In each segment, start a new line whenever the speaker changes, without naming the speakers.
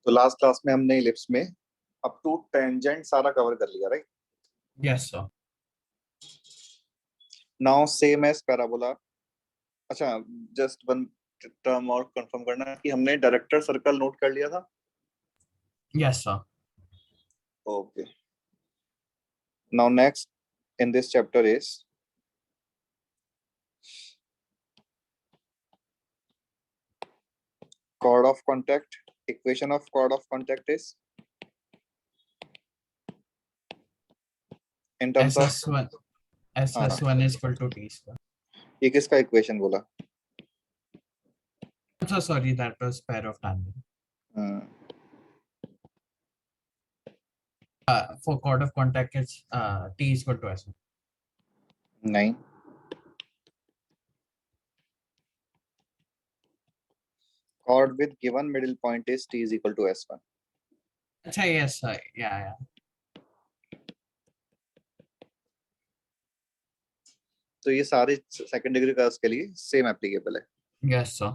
तो last class में हमने इलिप्स में अप टू टेंजेंट सारा कवर कर लिया, right?
Yes, sir.
Now same as parabola. अच्छा, जस्ट वन टर्म और कंफर्म करना कि हमने डायरेक्टर सर्कल नोट कर लिया था।
Yes, sir.
Okay, now next in this chapter is chord of contact. Equation of chord of contact is in terms of
SS1
हाँ,
SS1 is equal to T square.
ये किसका equation बोला?
I'm so sorry, that was pair of tangent. For chord of contact, it's T is equal to S1.
नहीं, chord with given middle point is t is equal to s1.
अच्छा, yes, sir. Yeah.
तो ये सारे second degree curves के लिए same applicable है।
Yes, sir.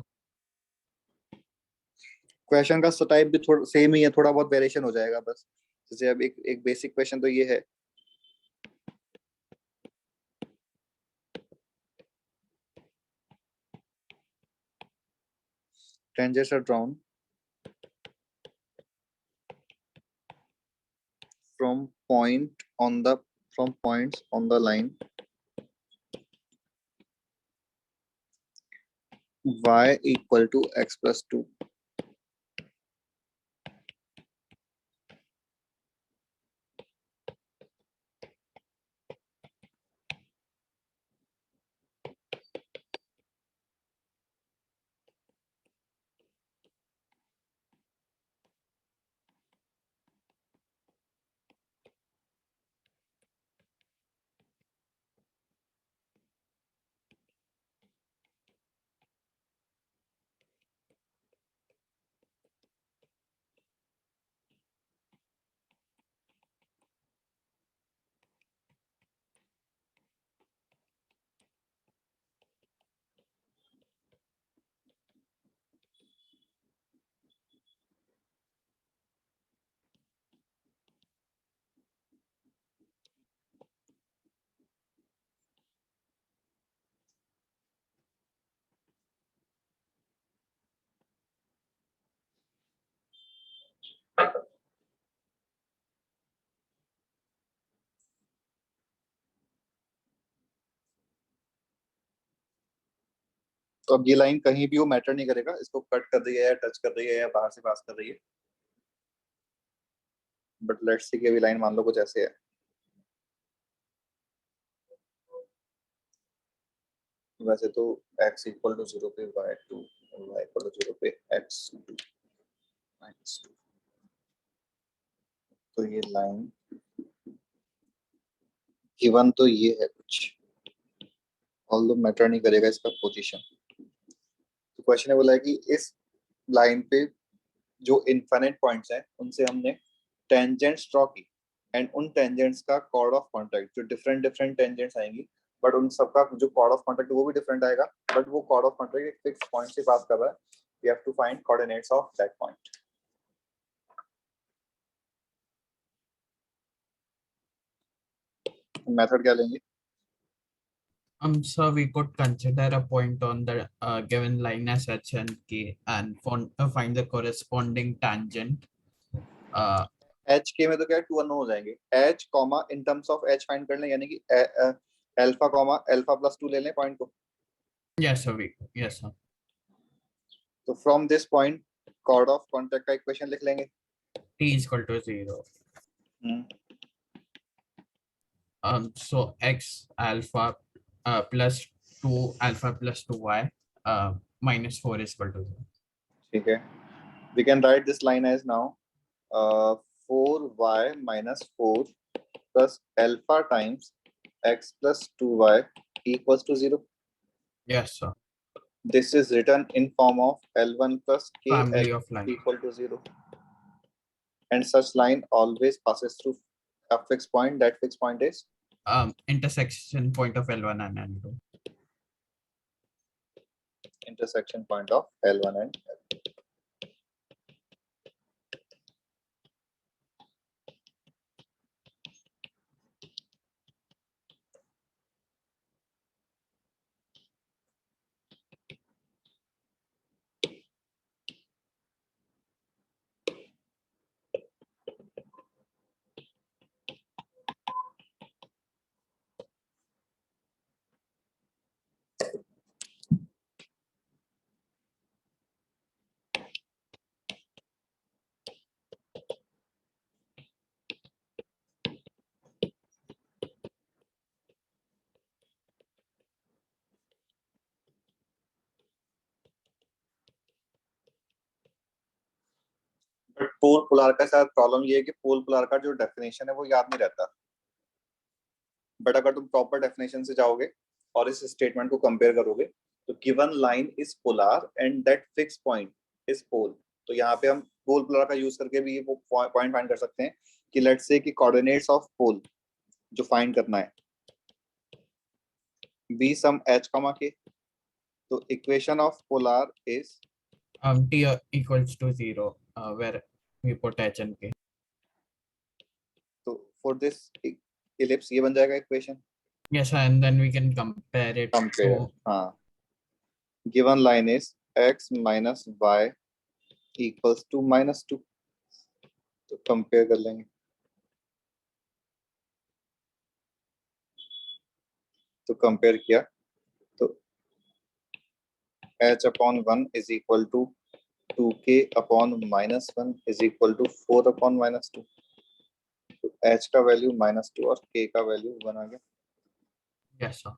Question का type भी थोड़ा सेम ही है, थोड़ा बहुत वेरिएशन हो जाएगा बस। जैसे अब एक बेसिक क्वेश्चन तो ये है, tangents are drawn from points on the line y equal to x plus 2. तो अब ये लाइन कहीं भी वो मैटर नहीं करेगा, इसको कट कर रही है या टच कर रही है या बाहर से पास कर रही है। बट लेट्स सी कि अभी लाइन मान लो कुछ ऐसे है। वैसे तो x इक्वल टू 0 पे y2, y इक्वल टू 0 पे x2 -2। तो ये लाइन गिवन तो ये है कुछ, ऑल्दो मैटर नहीं करेगा इसका पोजीशन। तो क्वेश्चन है बोला है कि इस लाइन पे जो इनफाइनाइट पॉइंट्स हैं उनसे हमने टेंजेंट्स ड्रॉ की, एंड उन टेंजेंट्स का कॉर्ड ऑफ कॉन्टैक्ट, जो डिफरेंट डिफरेंट टेंजेंट्स आएंगी, बट उन सबका जो कॉर्ड ऑफ कॉन्टैक्ट वो भी डिफरेंट आएगा, बट वो कॉर्ड ऑफ कॉन्टैक्ट एक फिक्स पॉइंट से पास कर रहा है। We have to find coordinates of that point. Method क्या लेंगे?
So we could consider a point on the given line as h and k and find the corresponding tangent.
H के में तो क्या है, 2 अननोन हो जाएंगे। H comma in terms of H find कर लें, यानी कि अल्फा कॉमा अल्फा प्लस 2 ले लें पॉइंट को।
Yes, sir. Yes, sir.
तो from this point chord of contact का इक्वेशन लिख लेंगे।
T is equal to 0. So x alpha plus 2 alpha plus 2y minus 4 is equal to 0.
ठीक है, we can write this line as now 4y minus 4 plus alpha times x plus 2y equals to 0.
Yes, sir.
This is written in form of L1 plus
Family
kx
of line.
equal to 0. And such line always passes through a fixed point. That fixed point is
Intersection point of L1 and L2.
intersection point of L1 and L2. But pole polar का साथ problem ये है कि पोल polar का जो definition है वो याद नहीं रहता। बट अगर तुम प्रॉपर डेफिनेशन से जाओगे और इस स्टेटमेंट को कंपेयर करोगे तो given line is polar and that fix point is pole, तो यहाँ पे हम पोल पोलर का यूज करके भी वो पॉइंट फाइंड कर सकते हैं कि लेट्स से कि कोऑर्डिनेट्स ऑफ पोल जो फाइंड करना है बी सम h, के, तो equation of polar is
T equals to 0, where we put h and k.
तो फॉर दिस इलिप्स ये बन जाएगा equation.
Yes, and then we can compare it
compare,
to
हाँ, given line is x minus y equals to -2, तो compare कर लेंगे। तो compare किया तो h upon 1 is equal to 2k upon -1 is equal to 4 upon -2, तो h का value -2 और k का वैल्यू 1 आ गया।
yes, sir.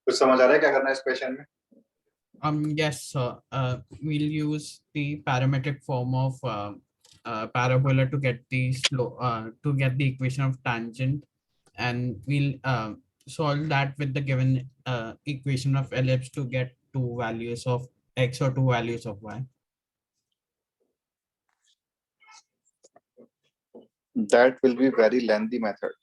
कुछ समझ आ रहा है क्या करना है इस क्वेश्चन में?
Yes, sir. We'll use the parametric form of parabola to get the to get the equation of tangent, and we'll solve that with the given equation of ellipse to get two values of x or two values of y.
That will be very lengthy method.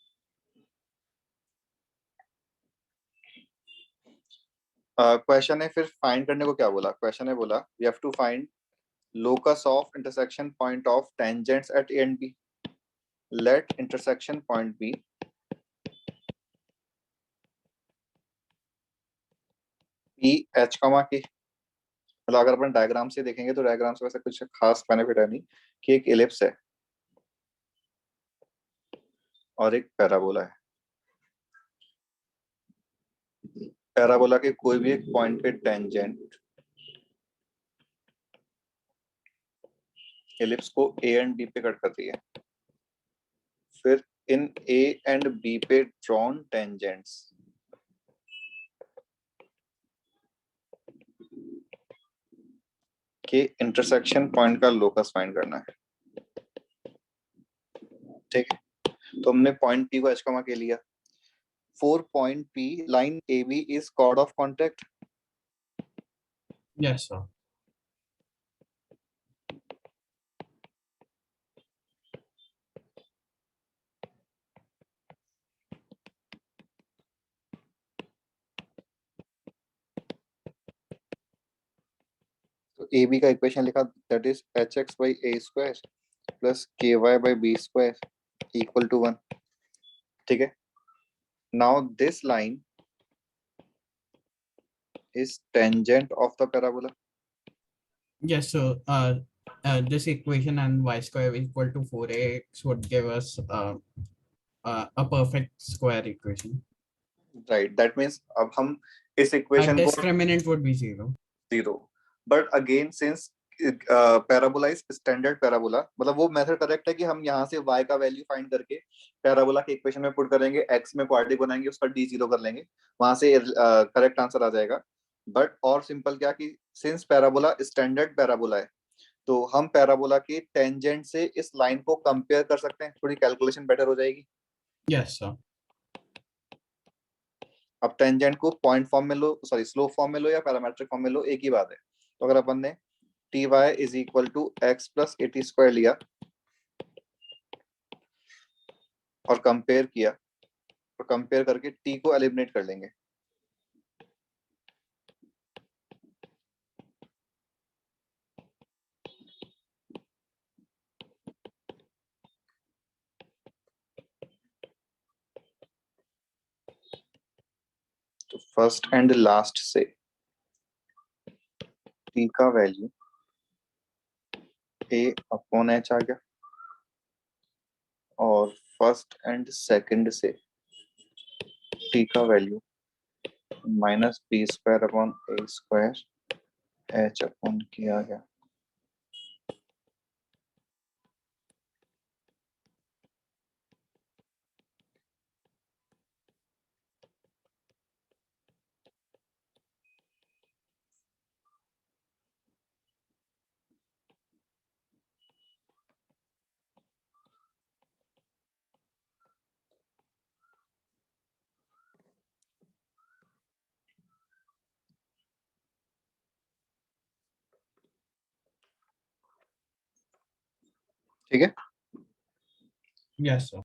Question है फिर find करने को क्या बोला? Question है बोला we have to find locus of intersection point of tangents at A and B. Let intersection point be P H, K. मतलब अगर अपन डायग्राम से देखेंगे तो डायग्राम से वैसे कुछ खास बेनिफिट है नहीं कि एक इलिप्स है और एक पैराबोला है। पैराबोला के कोई भी एक पॉइंट पे टेंजेंट इलिप्स को ए एंड बी पे कट करती है, फिर इन ए एंड बी पे ड्रॉन टेंजेंट्स के इंटरसेक्शन पॉइंट का लोकस फाइंड करना है। ठीक है, तो हमने पॉइंट पी को एच कॉमा के लिया। For point P line A B is chord of contact.
Yes, sir.
A B का इक्वेशन लिखा, that is H X by A square plus K Y by B square equal to 1. ठीक है. Now this line is tangent of the parabola.
Yes, so this equation and y square equal to 4ax would give us a perfect square equation.
Right, that means अब हम इस
A
equation को
discriminant would be 0.
0. But again since parabola is standard parabola, मतलब वो method correct है कि हम यहाँ से y का वैल्यू फाइंड करके पैराबोला के इक्वेशन में पुट करेंगे, x में क्वाड्रेटिक बनाएंगे, उसका d 0 कर लेंगे, वहां से करेक्ट आंसर आ जाएगा. बट और सिंपल क्या कि सिंस पैराबोला स्टैंडर्ड पैराबोला है तो हम पैराबोला के टेंजेंट से इस लाइन को कंपेयर कर सकते हैं, थोड़ी कैलकुलेशन बेटर हो जाएगी.
Yes, sir.
अब टेंजेंट को पॉइंट फॉर्म में लो, सॉरी स्लोप फॉर्म में लो या पैरामेट्रिक फॉर्म में लो, एक ही बात है. तो अगर अपन ने T Y is equal to X plus A T square लिया और कंपेयर किया, तो कंपेयर करके टी को एलिमिनेट कर लेंगे. तो फर्स्ट एंड लास्ट से टी का वैल्यू ए अपॉन एच आ गया और फर्स्ट एंड सेकंड से टी का value minus B square upon A square H upon K आ गया. ठीक है.
Yes, sir.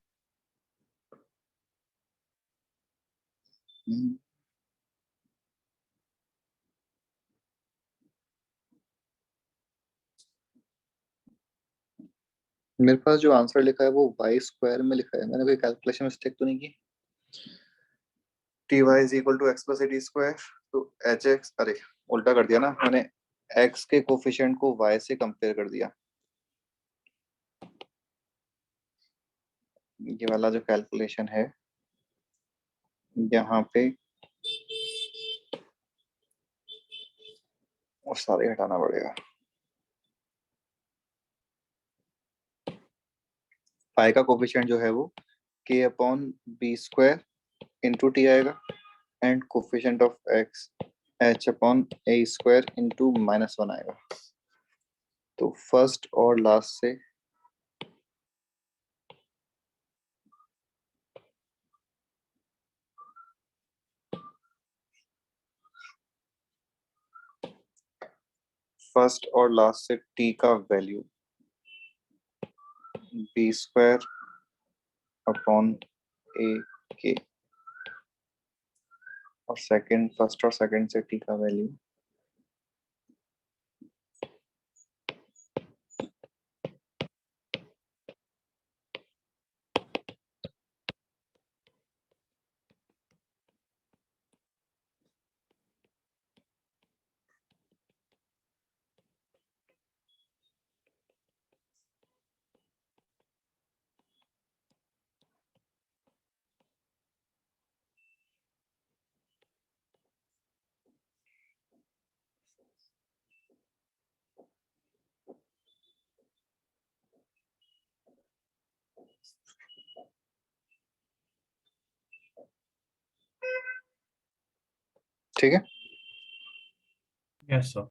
मेरे पास जो आंसर लिखा है वो वाई स्क्वायर में लिखा है, मैंने कोई कैलकुलेशन मिस्टेक तो नहीं की. T Y is equal to X plus A T square, तो एच एक्स, अरे उल्टा कर दिया ना मैंने, एक्स के कोफिशिएंट को वाई से कंपेयर कर दिया. ये वाला जो कैलकुलेशन है यहाँ पे वो सारे हटाना पड़ेगा. पाई का कोफिशिएंट जो है वो K upon B square into T आएगा and coefficient of X H upon A square into -1 आएगा. तो फर्स्ट और लास्ट से फर्स्ट और लास्ट से टी का वैल्यू बी स्क्वायर अपॉन ए के और सेकंड, फर्स्ट और सेकंड से टी का वैल्यू ठीक है. Yes, sir.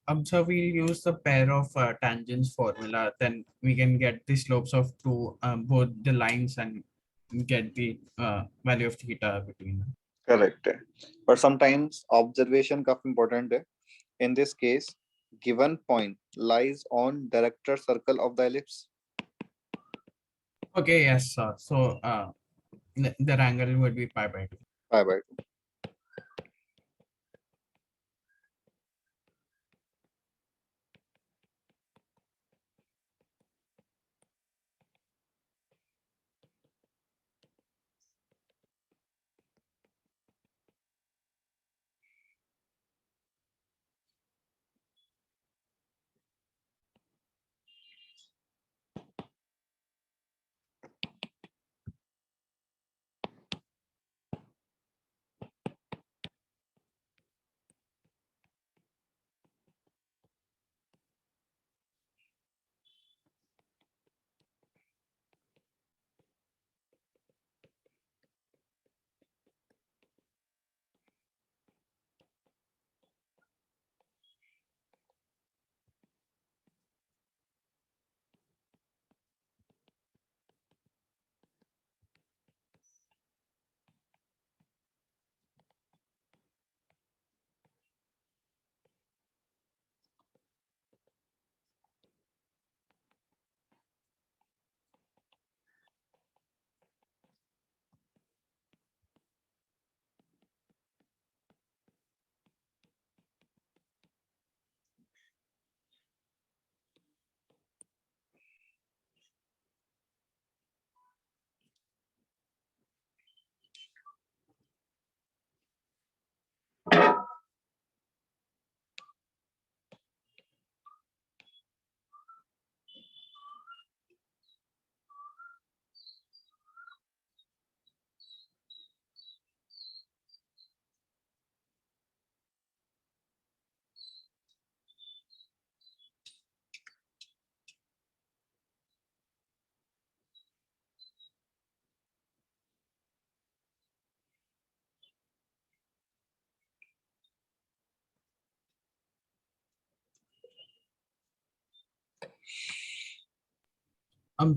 So we'll use the pair of tangents formula, then we can get the slopes of two both the lines and get the value of theta between them.
Correct है, पर sometimes observation काफी important है. In this case, given point lies on director circle of the ellipse.
Okay, yes, sir. So the angle would be pi by 2.
Pi by 2.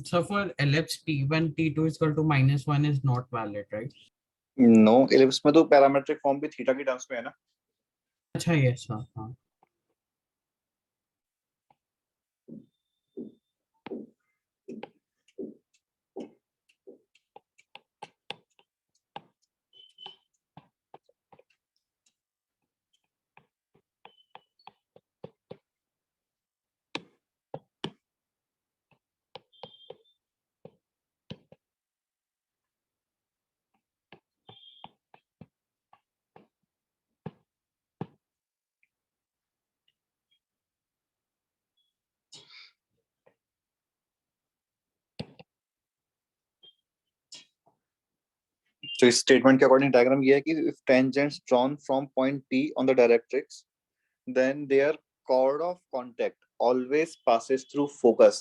So for ellipse T1, T2 is equal to -1 is not valid, right?
No, ellipse में तो parametric form भी theta के terms में है ना.
अच्छा, yes, sir. हाँ.
तो इस स्टेटमेंट के अकॉर्डिंग डायग्राम ये है कि if tangents drawn from point P on the directrix, then their chord of contact always passes through focus.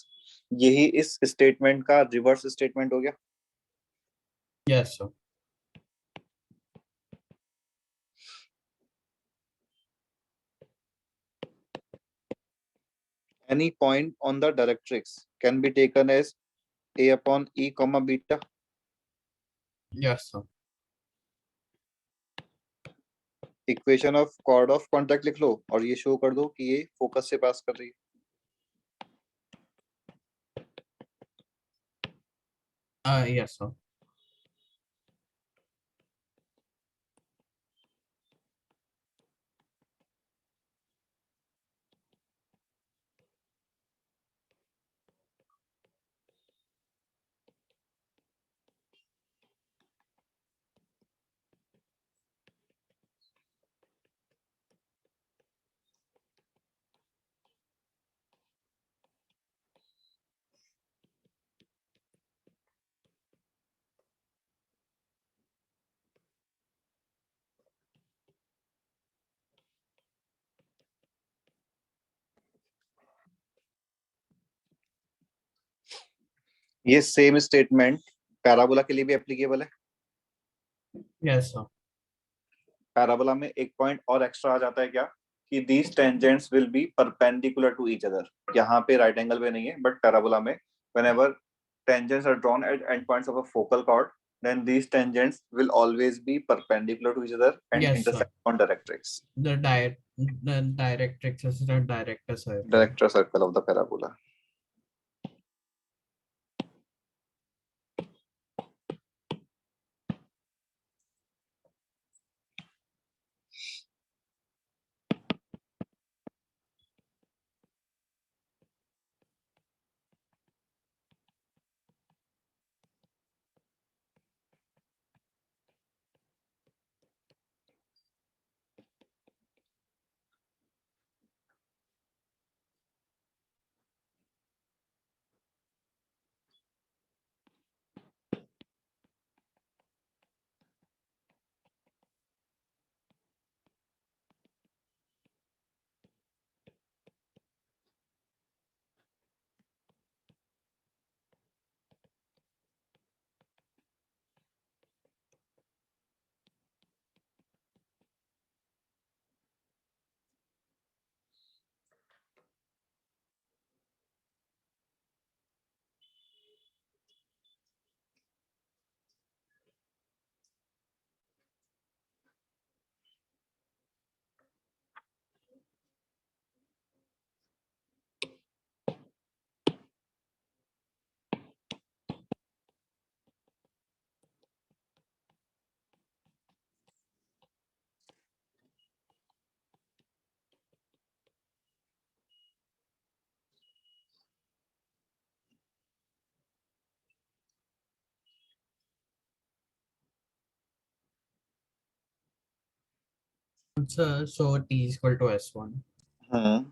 यही इस स्टेटमेंट का रिवर्स स्टेटमेंट हो गया.
Yes, sir.
Any point on the directrix can be taken as a upon e comma beta.
Yes, sir.
Equation of chord of contact लिख लो और ये show कर दो कि ये फोकस से पास कर रही है.
Yes, sir.
ये सेम स्टेटमेंट पैराबोला के लिए भी एप्लीकेबल है.
Yes, sir.
पैराबोला में एक पॉइंट और एक्स्ट्रा आ जाता है क्या? कि these tangents will be perpendicular to each other. यहाँ पे right angle पे नहीं है, but parabola में whenever tangents are drawn at endpoints of a focal chord, then these tangents will always be perpendicular to each other and
Yes,
intersect on directrix.
The directrix is the director circle.
Director circle of the parabola.
So T is equal to S1.
हम्म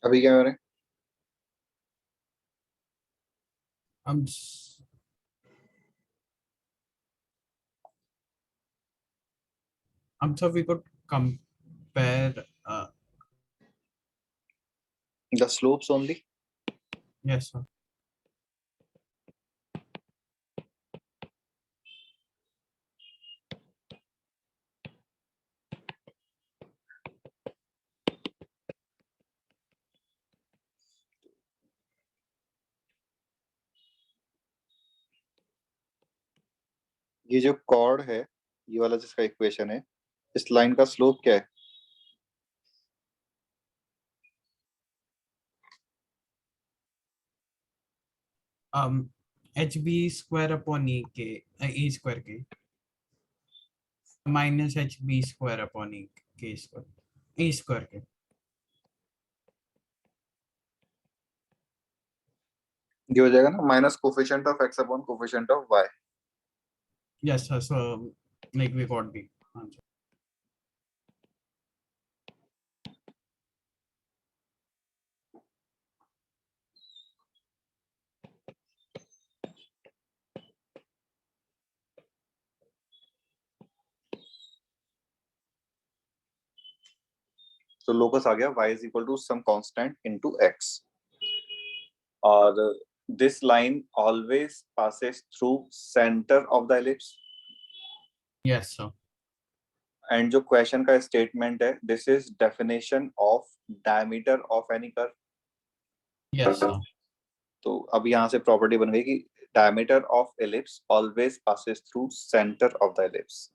अभी क्या करें?
Um, s- so we could compare.
The slopes only.
Yes, sir.
ये जो cord है, ये वाला जिसका equation है, इस लाइन का स्लोप क्या है?
HB square upon E square K minus HB square upon K square E square K.
ये हो जाएगा ना minus coefficient of X upon coefficient of Y.
Yes, sir. So like we got the answer.
तो locus आ गया y is equal to some constant into x. और this line always passes through centre of the ellipse.
Yes, sir.
And जो question का statement है, this is definition of diameter of any curve.
Yes, sir.
तो अब यहाँ से property बन गई कि diameter of ellipse always passes through centre of the ellipse.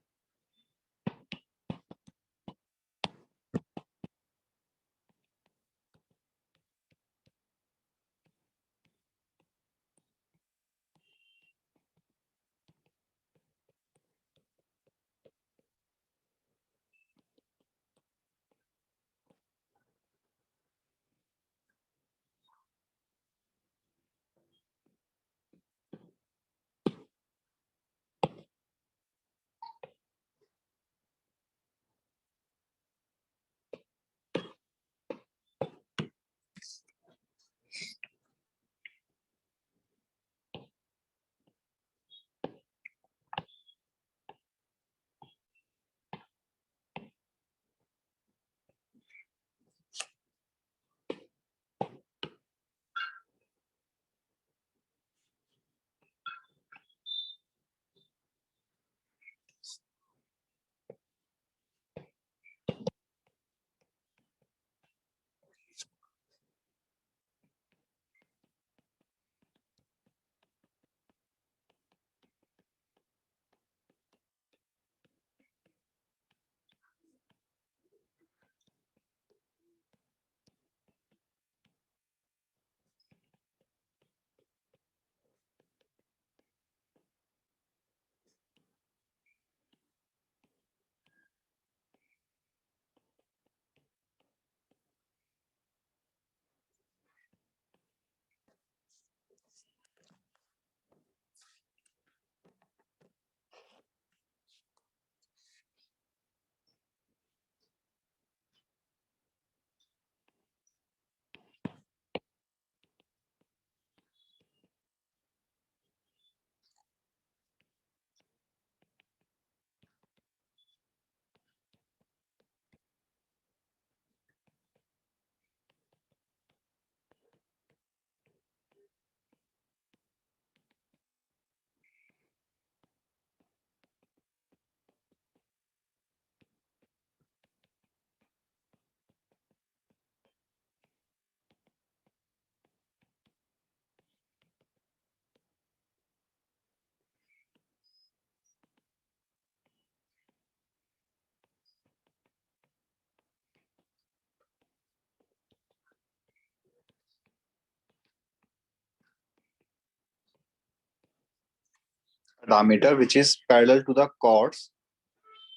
diameter which is parallel to the chords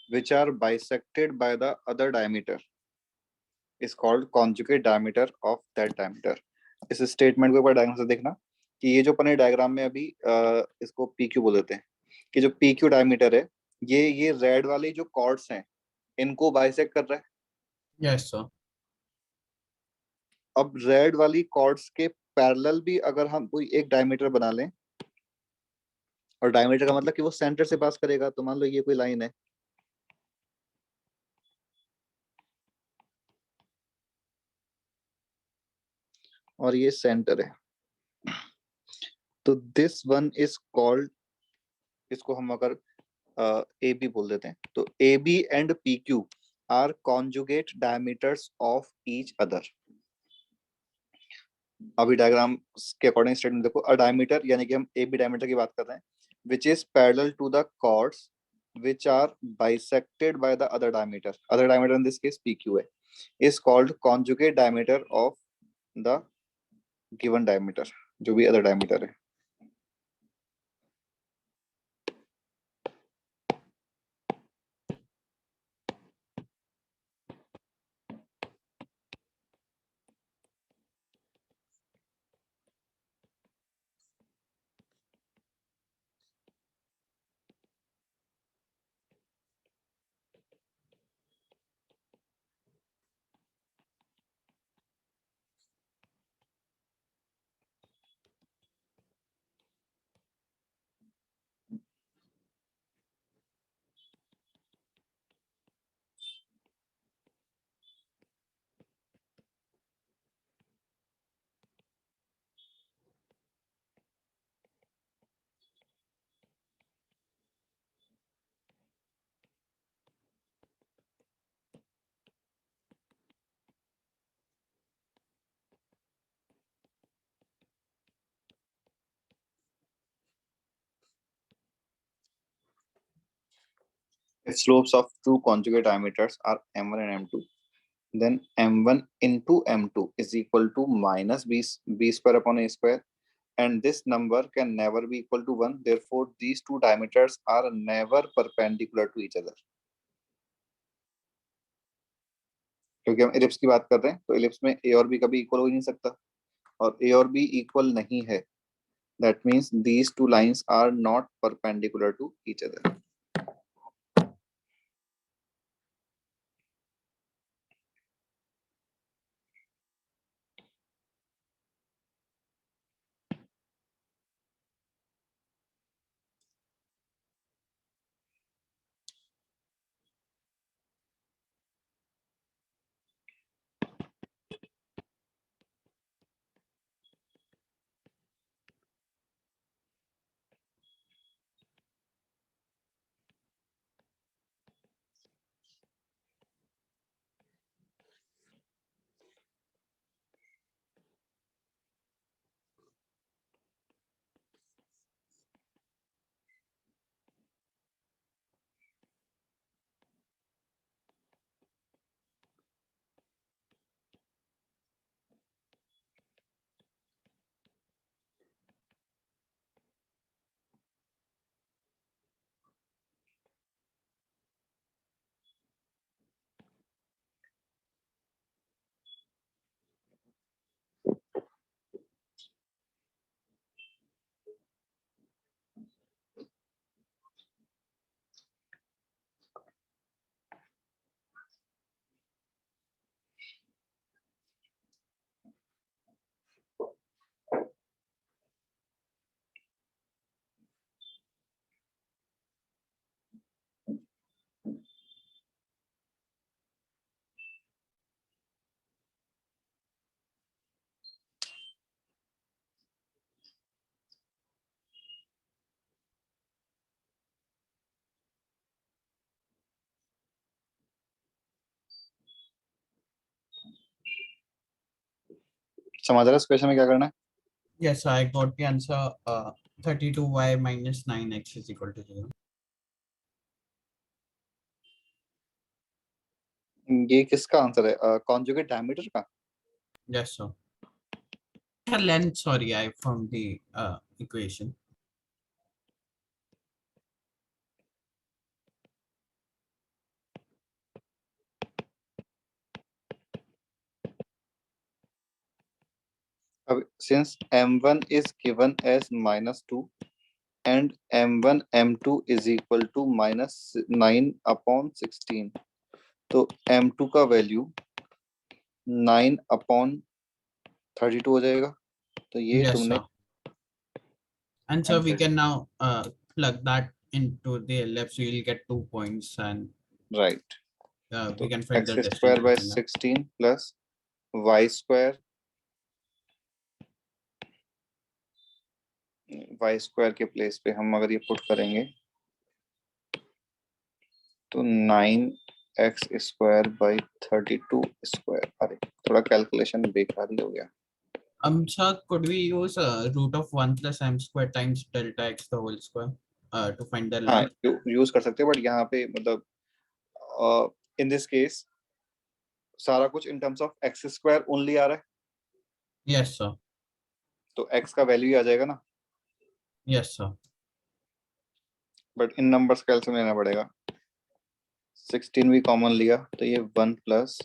which are bisected by the other diameter is called conjugate diameter of that diameter. इस statement को एक बार diagram से देखना कि ये जो अपने diagram में अभी इसको पी क्यू बोल देते हैं कि जो पी क्यू डायमीटर है ये रेड वाली जो कॉर्ड्स हैं इनको बाइसेक्ट कर रहा है.
Yes, sir.
अब रेड वाली कॉर्ड्स के पैरेलल भी अगर हम कोई एक डायमीटर बना लें, और डायमीटर का मतलब कि वो सेंटर से पास करेगा, तो मान लो ये कोई लाइन है और ये सेंटर है, तो दिस वन इज कॉल्ड, इसको हम अगर ए बी बोल देते हैं, तो A B and P Q are conjugate diameters of each other. अभी डायग्राम के अकॉर्डिंग स्टेटमेंट देखो, अ डायमीटर यानी कि हम ए बी डायमीटर की बात कर रहे हैं which is parallel to the chords which are bisected by the other diameter in this case PQ है, is called conjugate diameter of the given diameter, जो भी other diameter है. If slopes of two conjugate diameters are m1 and m2, then m1 into m2 is equal to minus b square upon a square, and this number can never be equal to 1. Therefore, these two diameters are never perpendicular to each other. क्योंकि हम ellipse की बात कर रहे हैं, तो ellipse में ए और बी कभी इक्वल हो ही नहीं सकता, और ए और बी इक्वल नहीं है. That means these two lines are not perpendicular to each other. समझ रहे हो इस क्वेश्चन में क्या करना है?
Yes, I got the answer. 32y minus 9x is equal to 0.
ये किसका आंसर है? कॉन्जुगेट डायमीटर का.
Yes, sir. Length, sorry, I found the equation.
अब since m1 is given as -2 and m1 m2 is equal to -9/16, तो m2 का value 9/32 हो जाएगा। तो ये
Yes,
तुमने
sir. And so we
answer
can now plug that into the LF, so you'll get 2 points, and
right.
we
तो
can find
X
the
square
distance
by
between them.
16 plus Y square के place पे हम अगर ये put करेंगे तो 9x² by 32 square. अरे थोड़ा कैलकुलेशन बेकार ही हो गया।
Sir, could we use root of 1 plus m square times delta x the whole square to find the
हाँ
length?
यूज कर सकते हैं, बट यहाँ पे मतलब इन दिस केस सारा कुछ in terms of x² only आ रहा है,
Yes, sir.
तो x का वैल्यू ही आ जाएगा ना।
Yes, sir.
But in numbers का एलसीएम लेना पड़ेगा। 16 भी कॉमन लिया तो ये 1 प्लस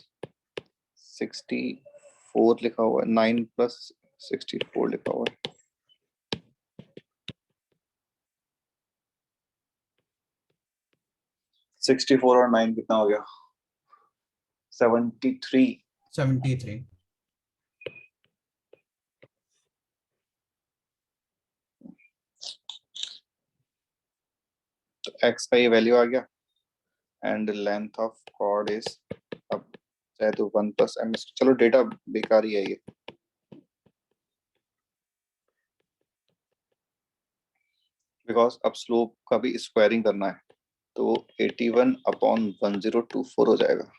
64 लिखा हुआ है, 9 प्लस 64 लिखा हुआ है। 64 और 9 कितना हो गया? 73।
73.
तो x का ये वैल्यू आ गया and length of chord is, अब चाहे तो 1 प्लस m, चलो डेटा बेकार ही है ये। बिकॉज अब स्लोप का भी स्क्वायरिंग करना है, तो 81/1024 हो जाएगा।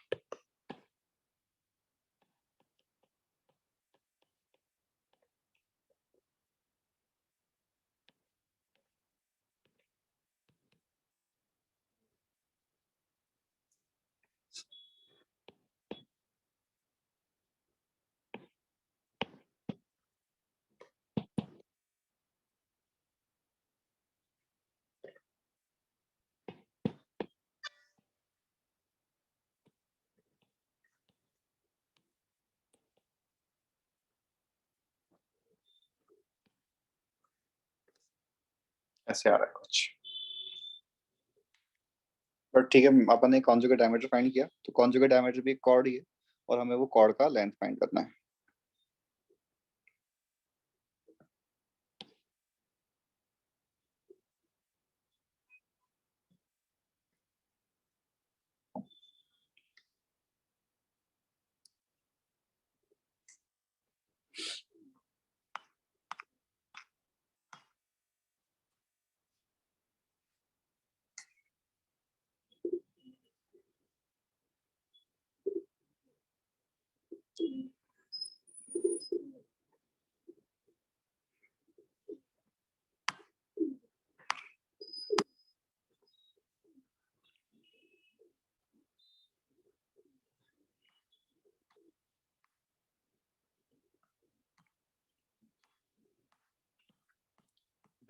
ऐसे आ रहा है कुछ, बट ठीक है। अपन ने कॉन्जुगेट डायमीटर फाइंड किया, तो कॉन्जुगेट डायमीटर भी एक कॉर्ड ही है और हमें वो कॉर्ड का लेंथ फाइंड करना है।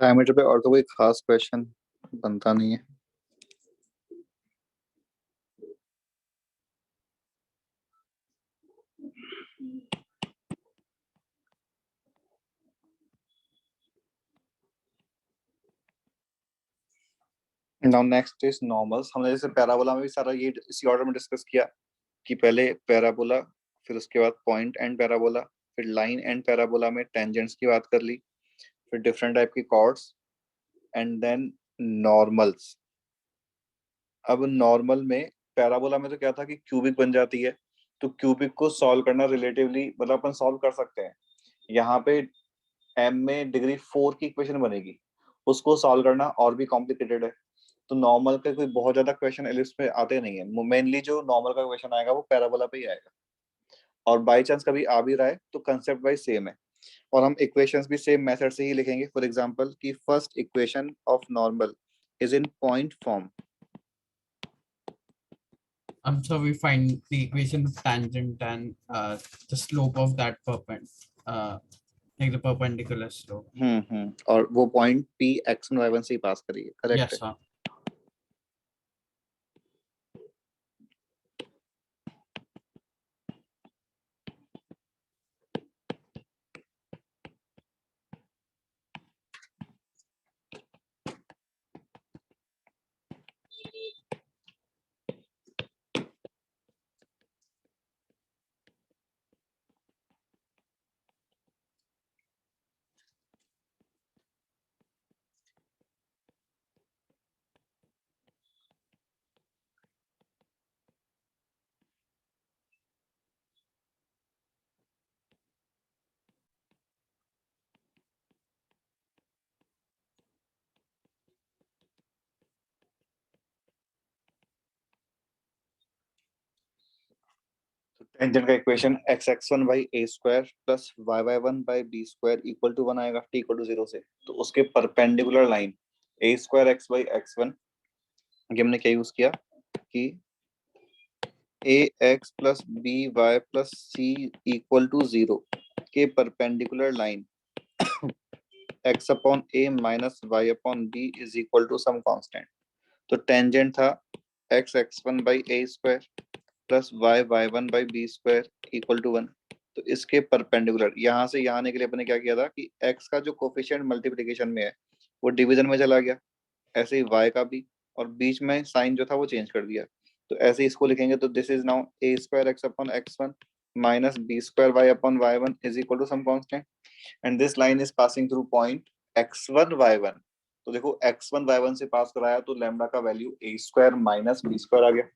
डायमीटर पे और तो कोई खास क्वेश्चन बनता नहीं है। Now next is normals. हमने जैसे पैराबोला में भी सारा ये इसी ऑर्डर में डिस्कस किया कि पहले पैराबोला, फिर उसके बाद पॉइंट एंड पैराबोला, फिर लाइन एंड पैराबोला में टेंजेंट्स की बात कर ली, फिर डिफरेंट टाइप की कॉर्ड्स एंड देन नॉर्मल्स। अब नॉर्मल में पैराबोला में तो क्या था कि क्यूबिक बन जाती है, तो क्यूबिक को सॉल्व करना रिलेटिवली मतलब अपन सॉल्व कर सकते हैं। यहाँ पे m में डिग्री 4 की इक्वेशन बनेगी, उसको सॉल्व करना और भी कॉम्प्लिकेटेड है। तो नॉर्मल का कोई बहुत ज्यादा क्वेश्चन एलिप्स में आते नहीं है। मेनली जो नॉर्मल का क्वेश्चन आएगा वो पैराबोला पे ही आएगा, और बाई चांस कभी आ भी रहा है तो कंसेप्ट वाइज सेम है, और हम इक्वेशंस भी सेम मेथड से ही लिखेंगे। फॉर एग्जांपल कि first equation of normal is in point form.
So we find the equation of tangent and the slope of that like the perpendicular slope.
और वो point p x1 y1 से ही पास करिए, correct है।
Yes, sir.
Tangent का equation x(x1 by a square plus y(y1 by b square) equal to 1 आएगा t equal to 0 से। तो उसके perpendicular line a square x by x1, ये हमने क्या यूज किया कि ax plus by plus c equal to 0 के perpendicular line x upon a minus y upon b is equal to some constant. तो टेंजेंट था x(x1 by a square plus y(y1 by b square) equal to 1। तो इसके perpendicular यहाँ से यहाँ आने के लिए अपने क्या किया था कि x का जो कोफिशिएंट मल्टीप्लिकेशन में है वो डिवीजन में चला गया, ऐसे ही y का भी, और बीच में साइन जो था वो चेंज कर दिया। तो ऐसे ही इसको लिखेंगे तो this is now a square x upon x1 minus b square y upon y1 is equal to some constant, and this line is passing through point x1 y1। तो देखो x1 y1 से पास कराया तो लैम्डा का value a square minus b square आ गया।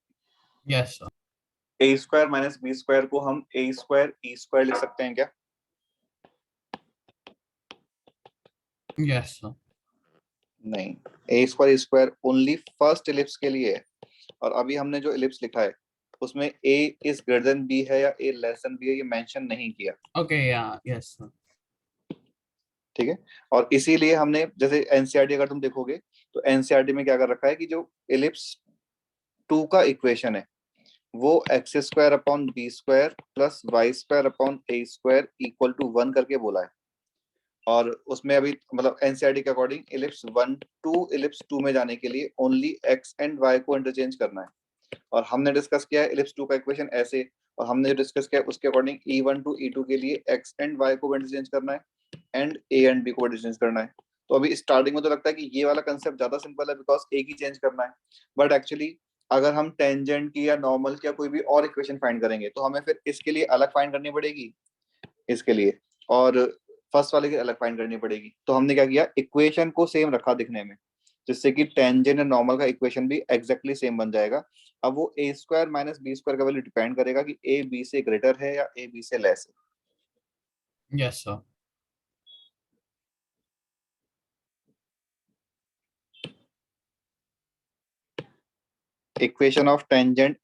Yes, sir.
A square minus B square को हम ए स्क्वायर ई स्क्वायर लिख सकते हैं क्या?
Yes, sir.
नहीं, ए square E square only first ellipse के लिए है, और अभी हमने जो इलिप्स लिखा है उसमें ए इज ग्रेटर देन बी है या ए लेस देन बी है, ये मेंशन नहीं किया।
Okay, yeah, yes, sir.
ठीक है, और इसीलिए हमने जैसे एनसीईआरटी अगर तुम देखोगे तो एनसीईआरटी में क्या कर रखा है कि जो इलिप्स 2 का इक्वेशन है वो X square upon B square plus Y square upon A square equal to 1 करके बोला है। और उसमें अभी मतलब एनसीईआरटी के अकॉर्डिंग इलिप्स 1 टू इलिप्स 2 में जाने के लिए ओनली एक्स एंड वाई को इंटरचेंज करना है। और हमने डिस्कस किया है इलिप्स 2 का इक्वेशन ऐसे, और हमने जो डिस्कस किया उसके अकॉर्डिंग E1 टू E2 के लिए एक्स एंड वाई को इंटरचेंज करना है एंड ए एंड बी को इंटरचेंज करना है। तो अभी स्टार्टिंग में तो लगता है कि ये वाला कंसेप्ट ज्यादा सिंपल है बिकॉज एक ही चेंज करना है, बट एक्चुअली अगर हम टेंजेंट की या नॉर्मल की या कोई भी और इक्वेशन फाइंड करेंगे तो हमें फिर इसके लिए अलग फाइंड करनी पड़ेगी इसके लिए, और फर्स्ट वाले की अलग फाइंड करनी पड़ेगी। तो हमने क्या किया, इक्वेशन को सेम रखा दिखने में, जिससे कि टेंजेंट एंड नॉर्मल का इक्वेशन भी एग्जैक्टली सेम बन जाएगा। अब वो ए स्क्वायर माइनस बी स्क्वायर का वैल्यू डिपेंड करेगा कि ए बी से ग्रेटर है या ए बी से लेस है।
Yes, sir.
Equation of tangent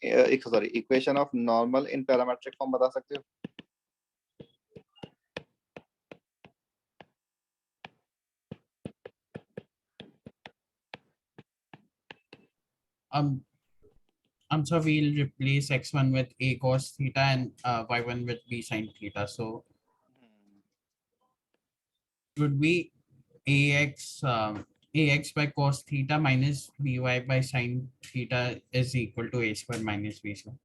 sorry equation of normal in parametric form बता सकते हो?
Um, so we'll replace x1 with a cos theta and y1 with b sin theta. So it would be ax by cos theta minus by by sin theta is equal to a square minus b square.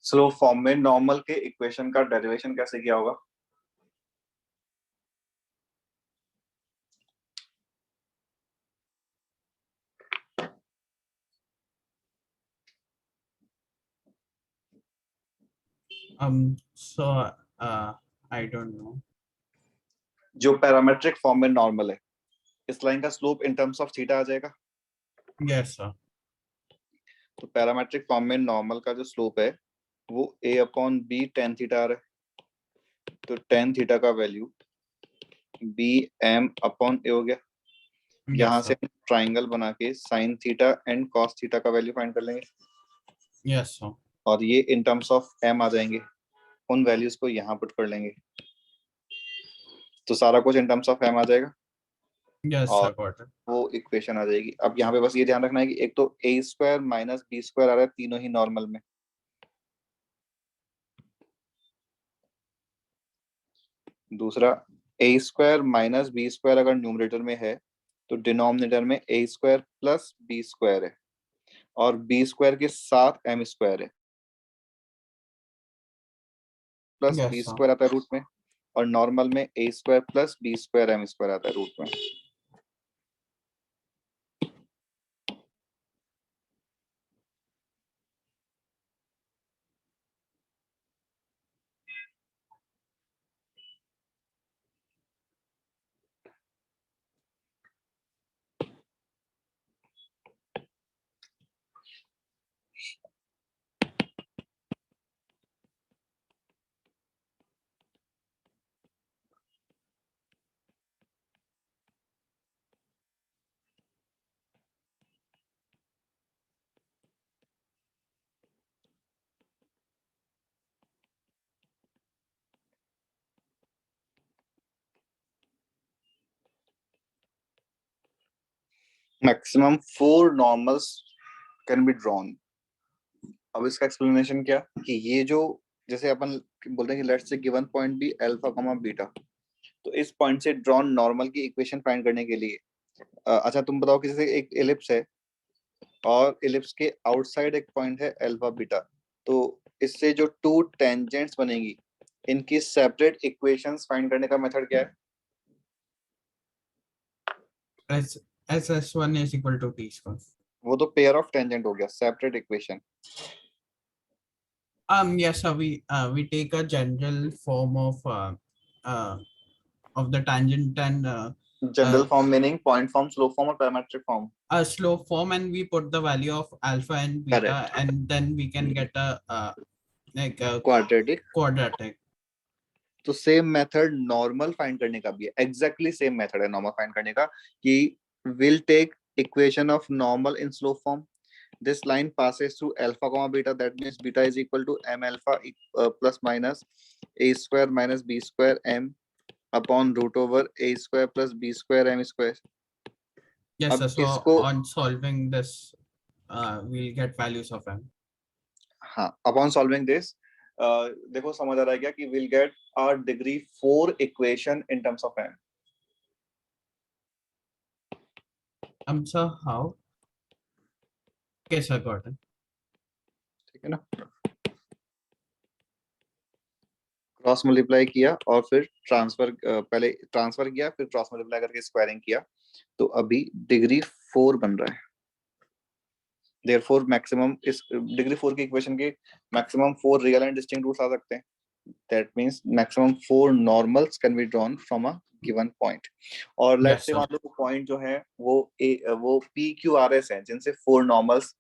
Slope form में normal के equation का derivation कैसे किया होगा?
So I don't know.
जो parametric form में normal है, इस लाइन का slope in terms of theta आ जाएगा।
Yes, sir.
तो पैरामेट्रिक फॉर्म में नॉर्मल का जो स्लोप है वो a upon B tan theta आ रहा है। तो टेन थीटा का value B M upon A हो गया। यहाँ
Yes,
से
sir.
ट्राइंगल बना के sine theta and cos theta का वैल्यू फाइंड कर लेंगे,
Yes, sir.
और ये इन टर्म्स ऑफ एम आ जाएंगे। उन वैल्यूज को यहाँ पुट कर लेंगे तो सारा कुछ इन टर्म्स ऑफ एम आ जाएगा
Yes,
और
sir. Got it.
वो इक्वेशन आ जाएगी। अब यहाँ पे बस ये ध्यान रखना है कि एक तो A square minus B square आ रहा है तीनों ही नॉर्मल में, दूसरा A square minus B square अगर न्यूमरेटर में है तो डिनोमिनेटर में A square plus B square है और बी स्क्वायर के साथ एम स्क्वायर है plus B
Yes, sir.
Square आता है रूट में और नॉर्मल में A square plus B square M square आता है रूट में. Maximum 4 normals can be drawn. अब इसका एक्सप्लेनेशन क्या कि ये जो जैसे अपन बोलते हैं कि let's say given point B alpha comma beta, तो इस पॉइंट से ड्रॉन नॉर्मल की इक्वेशन फाइंड करने के लिए अच्छा तुम बताओ कि जैसे एक एलिप्स है और एलिप्स के आउटसाइड एक पॉइंट है अल्फा बीटा, तो इससे जो टू टेंजेंट्स बनेगी इनकी सेपरेट इक्वेशंस फाइंड करने का मेथड क्या है?
S SS1 is equal to T square.
वो तो पेयर ऑफ टेंजेंट हो गया. Separate equation
Yes, sir. We take a general form uh of the tangent and
general form meaning point form, slope form और parametric form.
a slope form, and we put the value of alpha and beta,
correct.
and then we can get a like a
quadratic.
quadratic.
तो same method normal find करने का भी है. Exactly same method है normal find करने का कि will take equation of normal in slope form. This line passes through alpha comma beta. That means beta is equal to m alpha plus minus a square minus b square m upon root over a square plus b square m square.
Yes,
अब
sir. So
इसको
on solving this, we'll get values of m.
हाँ upon solving this देखो समझ आ रहा है क्या कि we'll get our degree 4 equation in terms of m.
So how? Okay, sir, got it.
ठीक है ना. क्रॉस मल्टीप्लाई किया और फिर ट्रांसफर पहले ट्रांसफर किया फिर क्रॉस मल्टीप्लाई करके स्क्वायरिंग किया तो अभी डिग्री 4 बन रहा है. देयरफॉर मैक्सिमम इस डिग्री 4 की इक्वेशन के maximum 4 real and distinct roots आ सकते हैं. That means maximum 4 normals can be drawn from a given point. और लेट्स
Yes,
से
sir.
मान लो पॉइंट जो है वो पी क्यू आर एस है जिनसे 4 नॉर्मल्स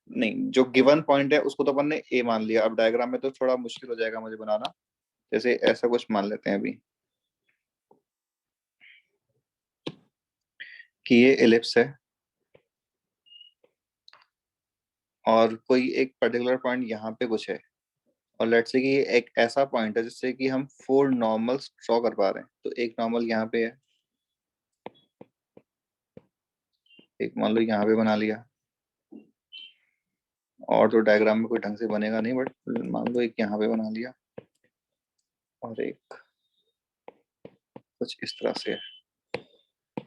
नहीं, जो गिवन पॉइंट है उसको तो अपन ने ए मान लिया. अब डायग्राम में तो थोड़ा मुश्किल हो जाएगा मुझे बनाना. जैसे ऐसा कुछ मान लेते हैं अभी कि ये एलिप्स है और कोई एक पर्टिकुलर पॉइंट यहाँ पे कुछ है और लेट्स से कि ये एक ऐसा पॉइंट है जिससे कि हम 4 नॉर्मल्स ड्रॉ कर पा रहे हैं. तो एक नॉर्मल यहाँ पे है, एक मान लो यहाँ पे बना लिया और तो डायग्राम में कोई ढंग से बनेगा नहीं बट मान लो एक यहाँ पे बना लिया और एक कुछ इस तरह से है.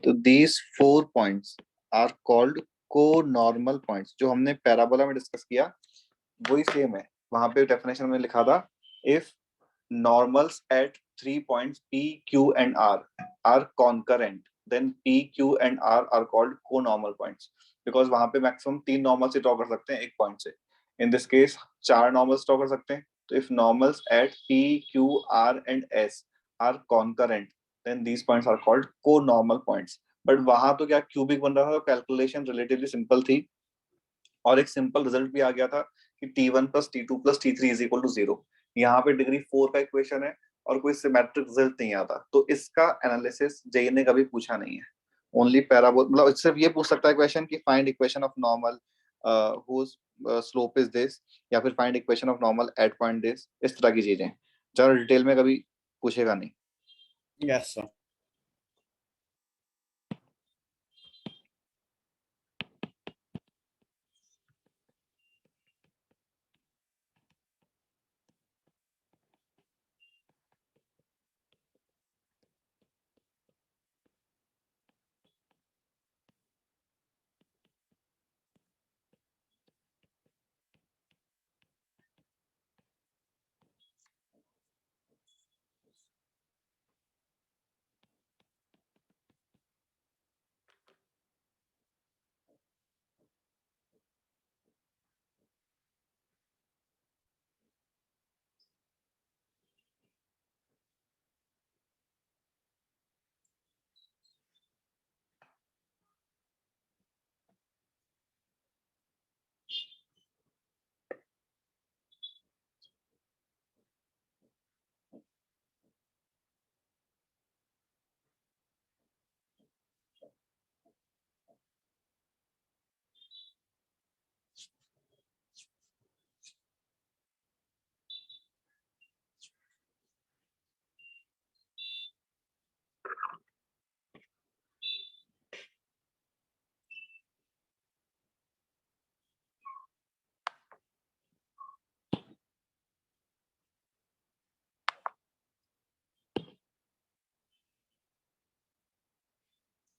तो दीज 4 पॉइंट्स आर कॉल्ड को नॉर्मल पॉइंट्स. जो हमने पैराबोला में डिस्कस किया वही सेम है. वहां पे डेफिनेशन में लिखा था if normals at 3 points P, Q and R are concurrent, then P, Q and R are called co-normal points. Because वहां पे maximum 3 normals ही draw कर सकते हैं एक point से. In this case 4 normals draw कर सकते हैं. तो if normals at P, Q, R and S are concurrent, then these points are called co-normal points. But वहां तो क्या क्यूबिक बन रहा था तो कैलकुलेशन रिलेटिवली सिंपल थी और एक सिंपल रिजल्ट भी आ गया था कि T1 plus T2 plus T3 is equal to 0. यहाँ पे डिग्री 4 का इक्वेशन है और कोई सिमेट्रिक रिजल्ट नहीं आता. तो इसका एनालिसिस जेई ने कभी पूछा नहीं है. ओनली पैराबोल मतलब सिर्फ ये पूछ सकता है क्वेश्चन कि find equation of normal whose slope is this या फिर find equation of normal at point this. इस तरह की चीजें ज्यादा डिटेल में कभी पूछेगा नहीं.
Yes, sir.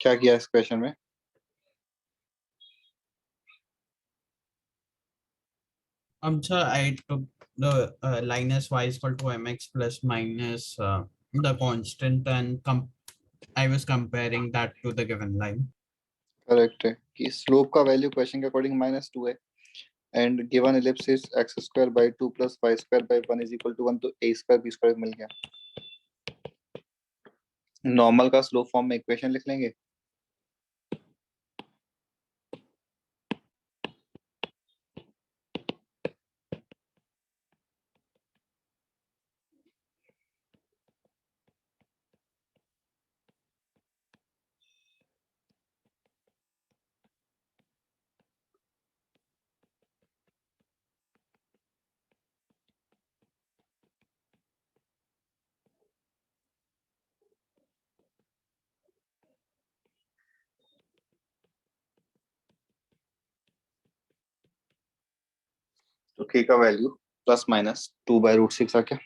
क्या किया इस क्वेश्चन में?
Sir, I took the line as y is equal to mx plus minus the constant, and I was comparing that to the given line.
Correct है कि स्लोप का वैल्यू क्वेश्चन के according -2 है and given ellipse is x square by 2 plus y square by 1 is equal to 1, तो a square b square मिल गया। Normal का slope form में इक्वेशन लिख लेंगे। तो k का वैल्यू +-2/√6 आ गया।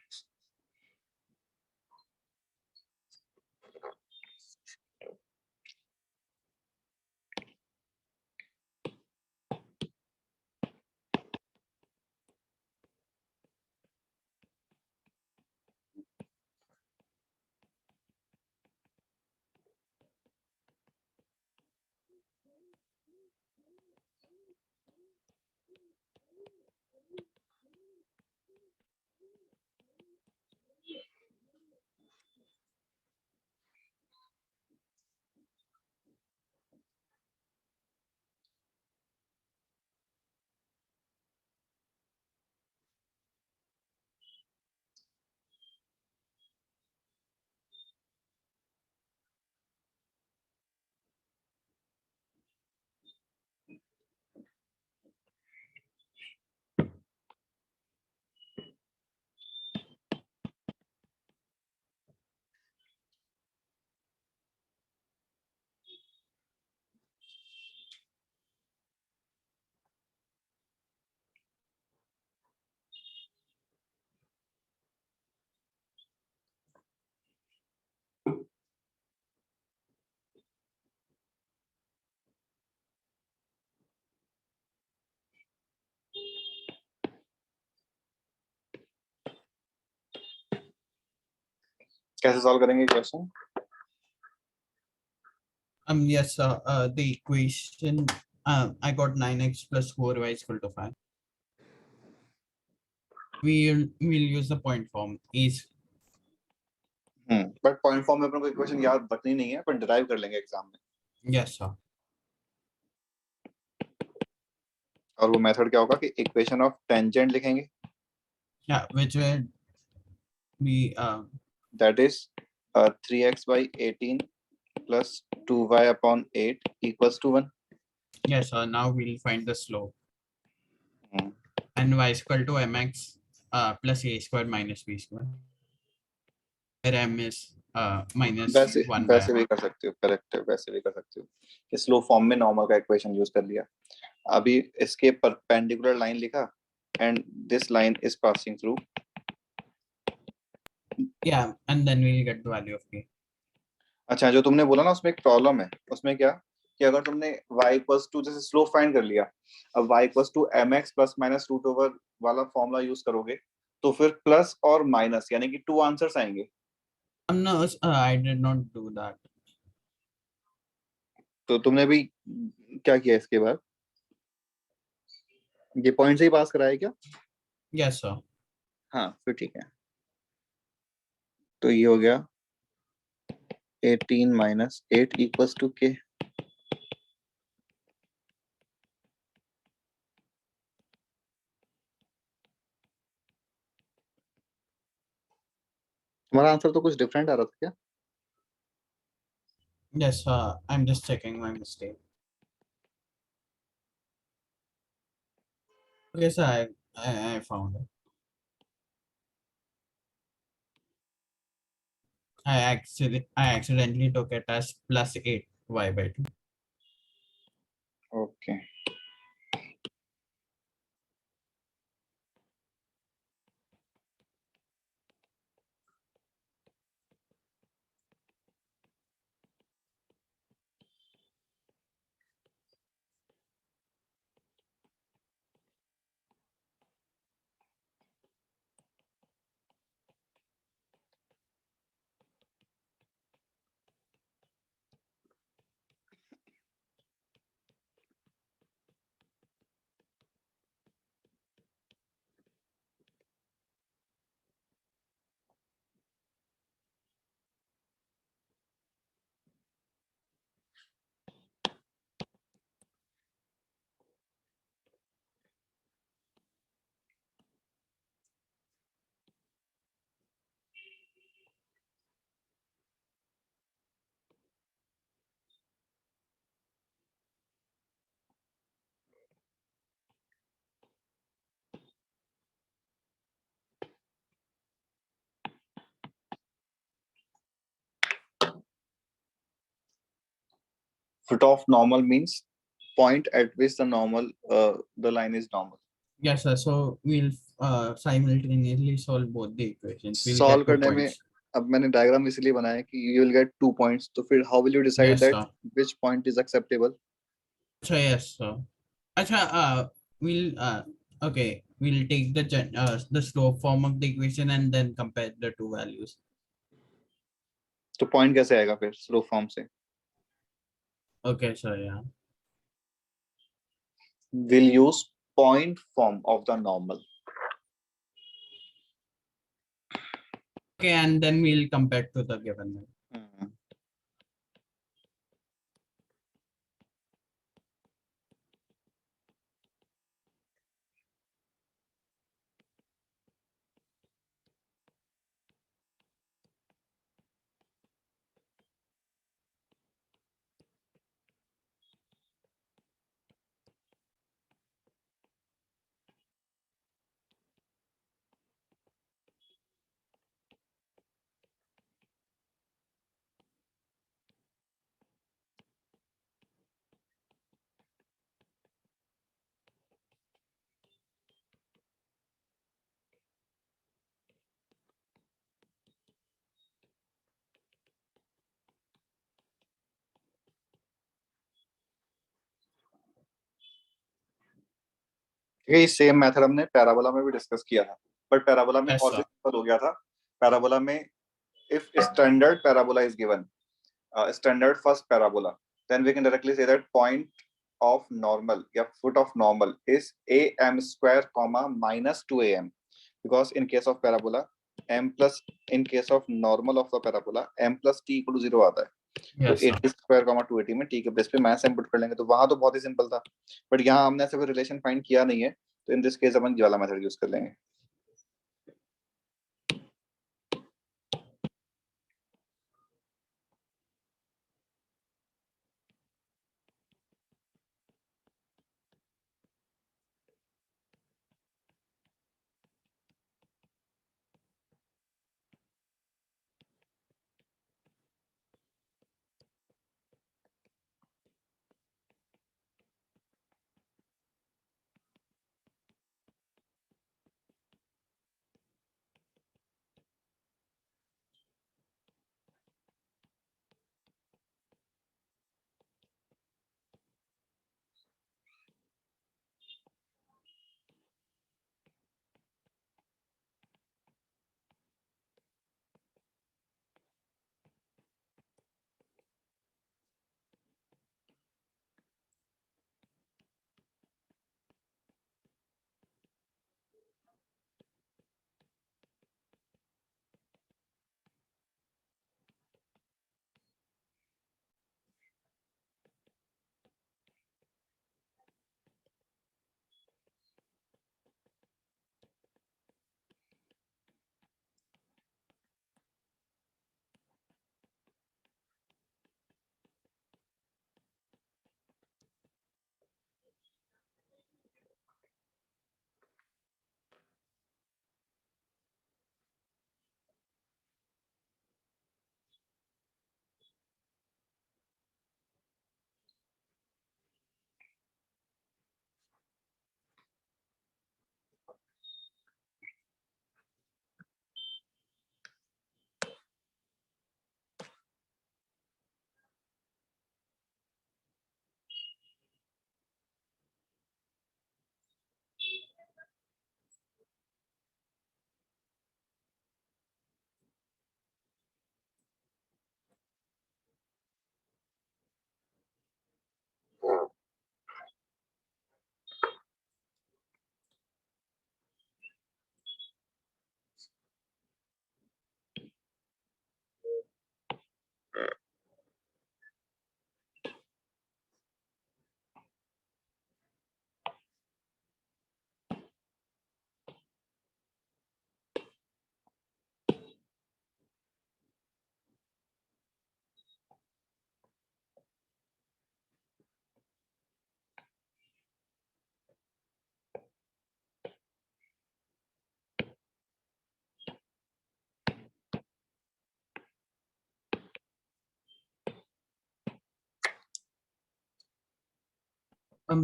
कैसे सॉल्व करेंगे question?
Yes, sir. The equation, I got 9x plus 4y is equal to 5. We'll use the point form. Is
but point form में अपने को इक्वेशन याद रखनी नहीं है, पर डिराइव कर लेंगे एग्जाम में।
yes, sir.
और वो मेथड क्या होगा कि इक्वेशन ऑफ टेंजेंट लिखेंगे,
Yeah, which will be
that is 3x by 18 plus 2y upon 8 equals to 1.
yes, sir. Now we'll find the slope.
Hmm.
And y is equal to mx plus a square minus b square. Where m is minus
वैसे
1 by
वैसे भी कर सकते हो, correct है, वैसे भी कर सकते हो कि स्लो फॉर्म में नॉर्मल का इक्वेशन यूज कर लिया। अभी इसके परपेंडिकुलर लाइन लिखा and this line is passing through.
yeah, and then we'll get the value of k.
अच्छा, जो तुमने बोला ना उसमें एक प्रॉब्लम है, उसमें क्या कि अगर तुमने y इक्वल्स टू जैसे स्लोप फाइंड कर लिया, अब y equals to mx plus minus root over वाला फॉर्मूला यूज करोगे तो फिर प्लस और माइनस यानी कि 2 आंसर्स आएंगे।
No, I did not do that.
तो तुमने भी क्या किया इसके बाद? ये पॉइंट से ही पास कराया क्या?
Yes, sir.
हाँ फिर ठीक है। तो ये हो गया 18 माइनस 8 इक्वल्स टू k। तुम्हारा आंसर तो कुछ डिफरेंट आ रहा था क्या?
Yes, I'm just checking my mistake. Okay, sir, I found it. I accidentally took it as plus 8 y by 2.
Okay. foot of normal means point at which the line is normal.
Yes, sir. So we'll simultaneously solve both the equations. We'll
solve
get 2
करने में
points.
अब मैंने diagram इसलिए बनाया कि you will get 2 points. तो फिर how will you decide
Yes,
that
sir.
which point is acceptable?
So yes, sir. Acha, we'll okay, we'll take the slope form of the equation and then compare the two values.
तो point कैसे आएगा फिर slope form से?
Okay, sir. Yeah.
We'll use point form of the normal.
Okay, and then we'll compare to the given value.
हम्म. ठीक है, ये same method हमने parabola में भी डिस्कस किया था, बट पैराबोला में
Yes,
और भी
sir.
सिंपल हो गया था. पैराबोला में if standard parabola is given, standard first parabola, then we can directly say that point of normal या foot of normal is am square comma minus 2am, because in case of parabola m plus, in case of normal of the parabola m plus t equal to 0 आता है. तो
Yes, sir.
80 square comma 280 में T के base पे maths input कर लेंगे, तो वहां तो बहुत ही सिंपल था, बट यहाँ हमने ऐसे कोई रिलेशन फाइंड किया नहीं है, तो इन दिस केस अपन ये वाला मेथड यूज कर लेंगे.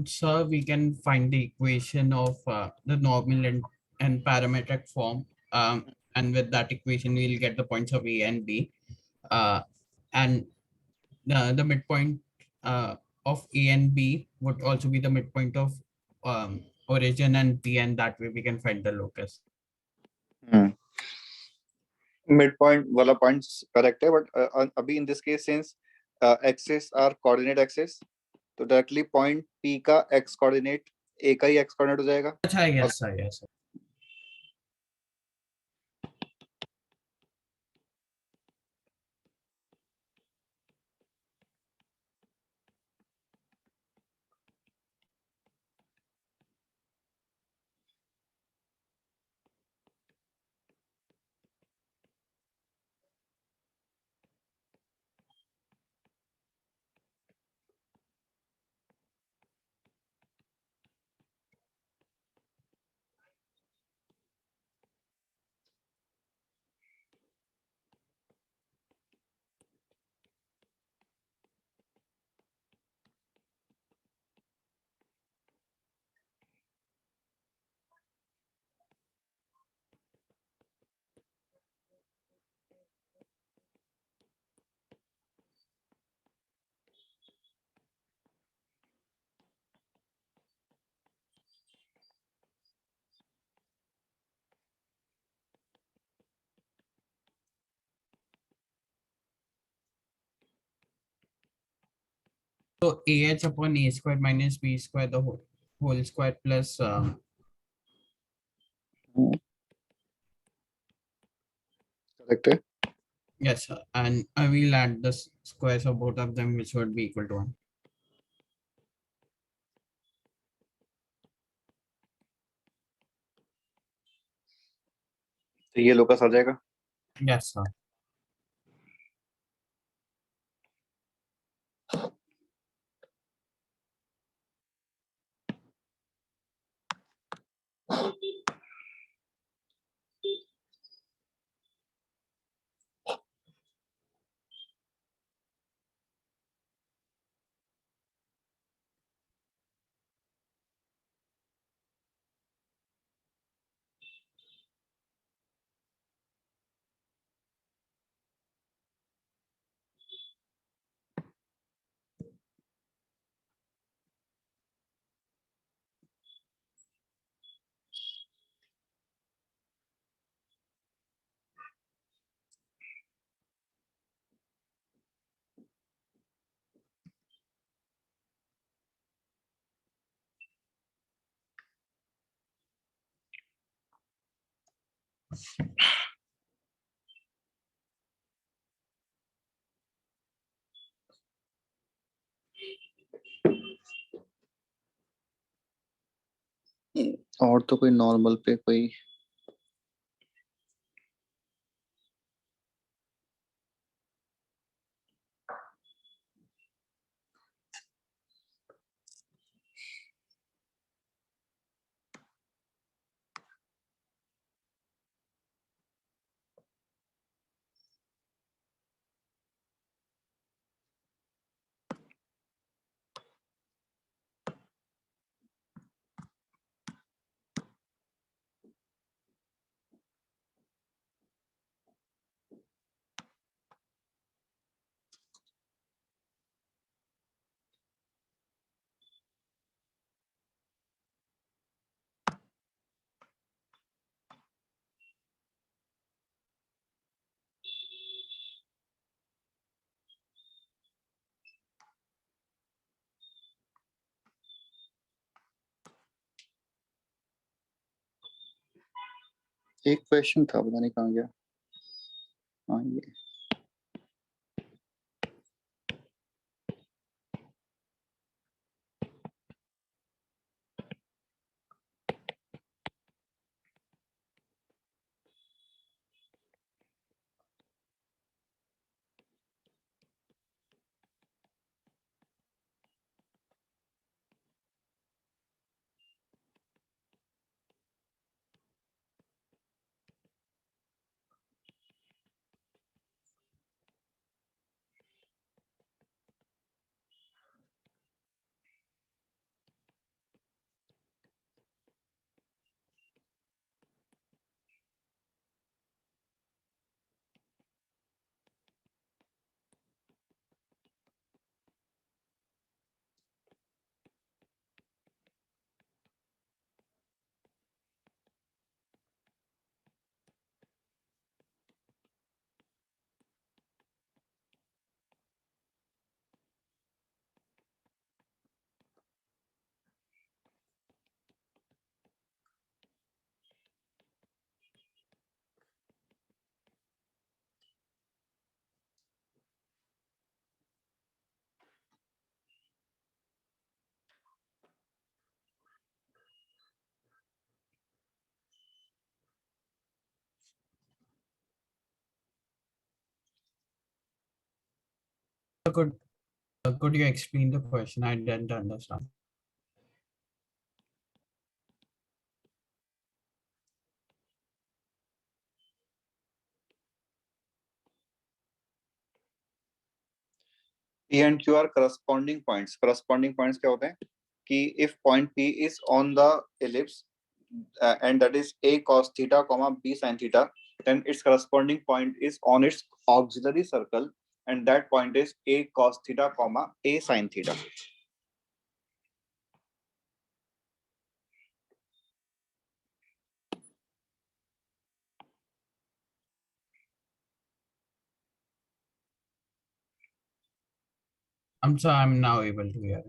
Sir, we can find the equation of the normal and parametric form. And with that equation, we'll get the points of A and B. And the midpoint of A and B would also be the midpoint of origin and P, and that way we can find the locus.
Mid point वाला point correct है, but अभी in this case since axis are coordinate axis, तो directly point P का X coordinate A का ही x coordinate हो जाएगा.
अच्छा, yes sir, yes sir. So AH upon A squared minus B squared the whole square plus
correct है.
yes sir, and I will add the squares of both of them, which would be equal to 1.
तो ये locus आ जाएगा.
Yes sir.
और तो कोई normal पे कोई एक क्वेश्चन था, पता नहीं कहाँ गया. हाँ ये
Sir, could you explain the question? I didn't understand.
P and Q are corresponding points. Corresponding points क्या होते हैं कि if point P is on the ellipse and that is A cos theta comma B sin theta, then its corresponding point is on its auxiliary circle and that point is A cos theta comma A sin theta.
I'm now able to hear.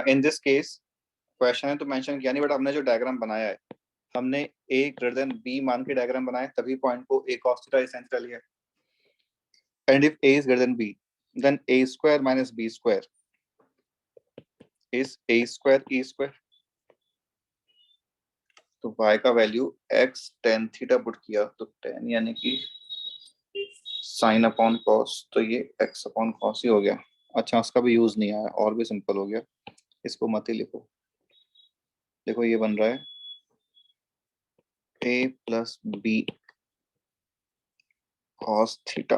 In this case question है तो mention किया नहीं, but हमने जो diagram बनाया है हमने a greater than b मान के डायग्राम बनाया, तभी पॉइंट को a cos theta sin theta लिया. And if a is greater than b, then a square minus b square is a square e square. तो y का value x tan theta put किया तो tan यानी कि sin upon cos, तो ये x upon cos ही हो गया. अच्छा, उसका भी यूज नहीं आया, और भी सिंपल हो गया, इसको मत ही लिखो. देखो ये बन रहा है a plus b cos theta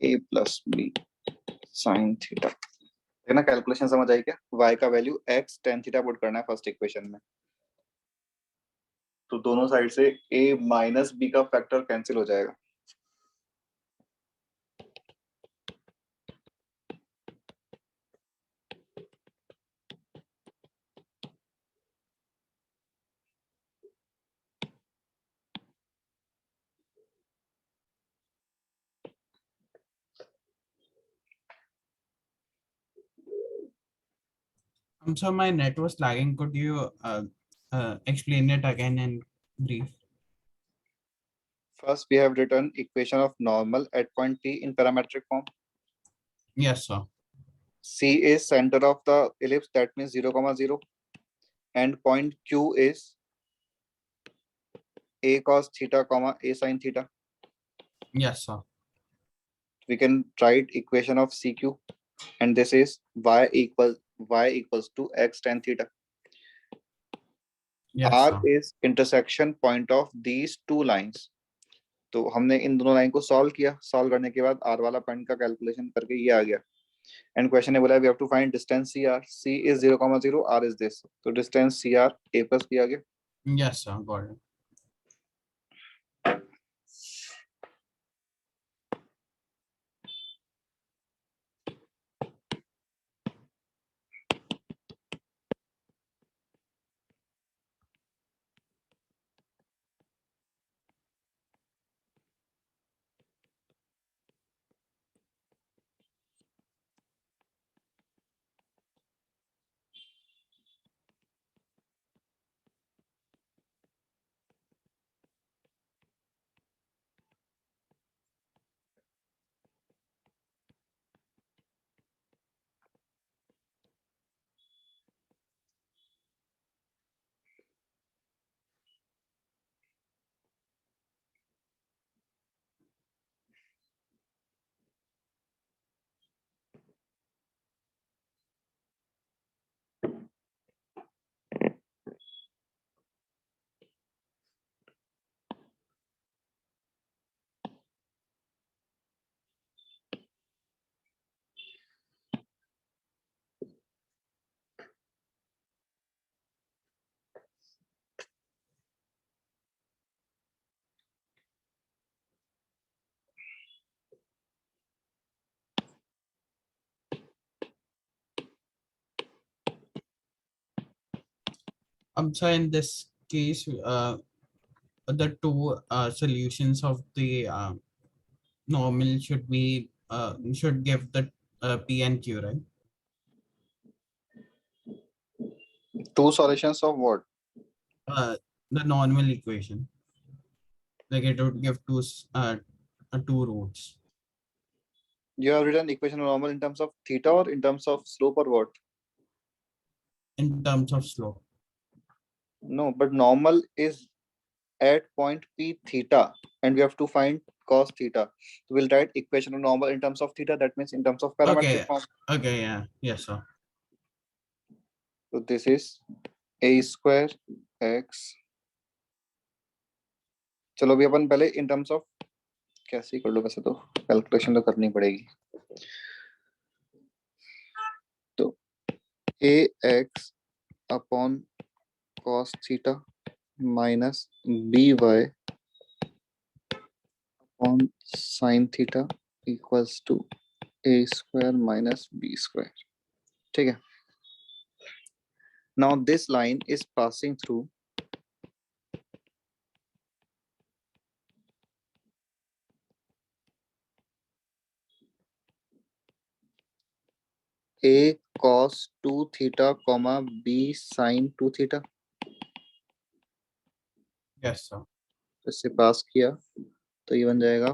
a plus b sin theta. देखना कैलकुलेशन समझ आई क्या? y का value x tan theta put करना है फर्स्ट इक्वेशन में, तो दोनों साइड से a माइनस b का फैक्टर कैंसिल हो जाएगा.
So my net was lagging. Could you explain it again in brief?
First we have written equation of normal at point P in parametric form.
Yes, sir.
C is center of the ellipse, that means 0, 0, and point Q is a cos theta comma a sin theta.
Yes, sir.
We can write equation of CQ, and this is y equals to x tan theta.
Yes,
R
sir.
is intersection point of these two lines. तो हमने इन दोनों line को solve करने के बाद r वाला point का calculation करके ये आ गया. एंड क्वेश्चन ने बोला we have to find distance CR. C is 0,0, R is this. तो distance CR a plus b आ गया.
Yes, sir. Got it. So in this case, the two solutions of the normal should be should give the P and Q, right?
Two solutions of what?
The normal equation, like it would give two roots.
You have written equation of normal in terms of theta or in terms of slope or what?
In terms of slope.
No, but normal is at point P theta, and we have to find cos theta. So we'll write equation of normal in terms of theta. That means in terms of parametric
Okay.
form.
Okay. Yeah. Yes, sir.
So this is a square x. चलो अभी अपन पहले in terms of कैसे कर लो, वैसे तो calculation तो करनी पड़ेगी. तो ax upon cos theta minus by upon sin theta equals to a square minus b square. ठीक है. Now this line is passing through a cos 2 theta comma b sin 2 theta.
Yes, sir.
तो इससे पास किया तो ये बन जाएगा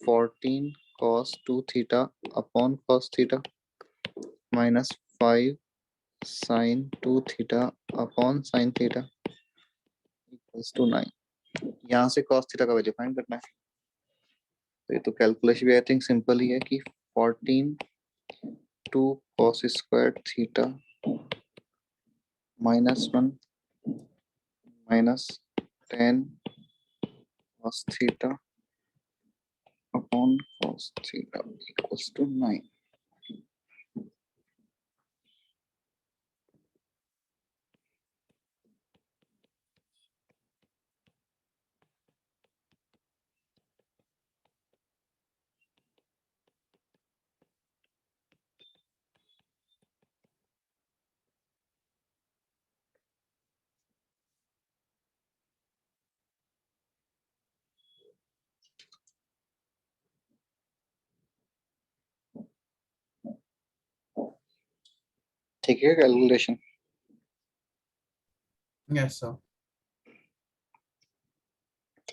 14 cos 2 theta upon cos theta minus 5 sin 2 theta upon sin theta equals to 9. यहाँ से cos theta का वैल्यू फाइंड करना है. तो ये तो कैलकुलेशन भी आई थिंक सिंपल ही है कि 14 2 cos squared theta minus 1 minus 10 cos theta upon cos theta equals to 9. ठीक है कैलकुलेशन.
Yes, sir.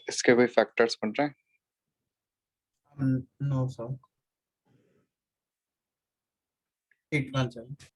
इसके कोई फैक्टर्स बन रहे हैं?
No, sir. 817.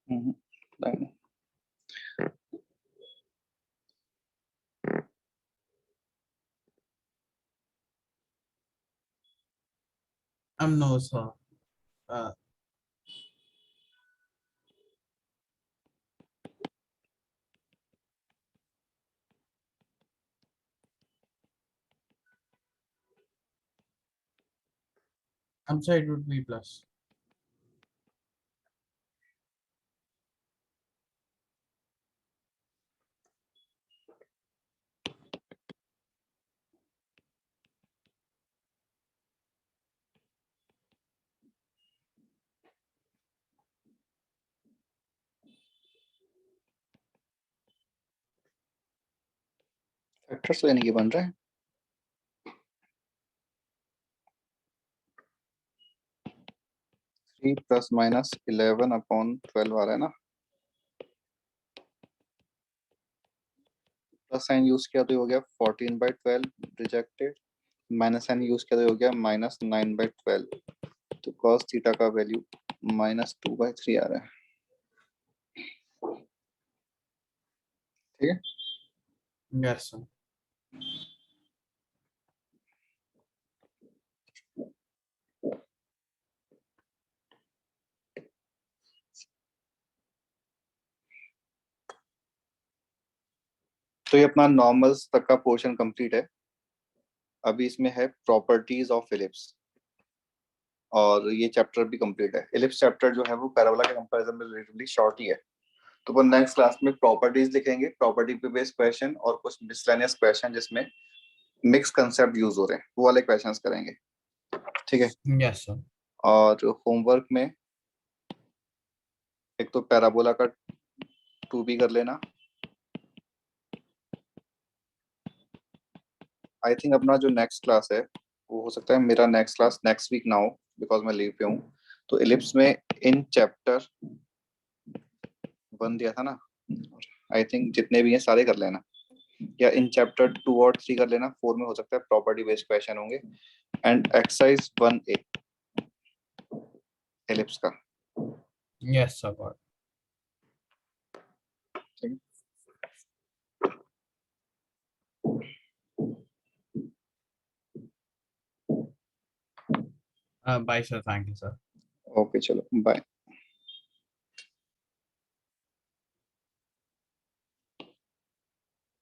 Line.
No, sir. Uh, I'm sorry, it would be plus.
Factors तो यानी कि बन रहा है 3 प्लस माइनस 11/12 आ रहा है ना, प्लस साइन यूज किया तो ये हो गया 14/12 रिजेक्टेड, माइनस साइन यूज किया तो ये हो गया -9/12, तो cos थीटा का वैल्यू -2/3 आ रहा है। ठीक है,
Yes, sir.
तो ये अपना नॉर्मल्स तक का पोर्शन कंप्लीट है। अभी इसमें है प्रॉपर्टीज ऑफ इलिप्स, और ये चैप्टर भी कंप्लीट है। इलिप्स चैप्टर जो है वो पैराबोला के कंपैरिजन में रिलेटिवली शॉर्ट ही है। तो अपन नेक्स्ट क्लास में प्रॉपर्टीज लिखेंगे, प्रॉपर्टी पे बेस्ड क्वेश्चन और कुछ मिसलेनियस क्वेश्चन जिसमें मिक्स कंसेप्ट यूज हो रहे हैं, वो वाले क्वेश्चंस करेंगे। ठीक है,
Yes, sir.
और होमवर्क में एक तो पैराबोला का 2B कर लेना। आई थिंक अपना जो नेक्स्ट क्लास है वो हो सकता है मेरा नेक्स्ट क्लास नेक्स्ट वीक ना हो, बिकॉज मैं लीव पे हूँ। तो इलिप्स में इन चैप्टर 1 दिया था ना, आई थिंक जितने भी हैं सारे कर लेना, या इन चैप्टर 2 और 3 कर लेना। 4 में हो सकता है प्रॉपर्टी बेस्ड क्वेश्चन होंगे। एंड एक्सरसाइज 1A इलिप्स का।
Yes, sir. Got
ठीक
it. Bye, sir. Thank you, sir.
है, ओके, चलो बाय।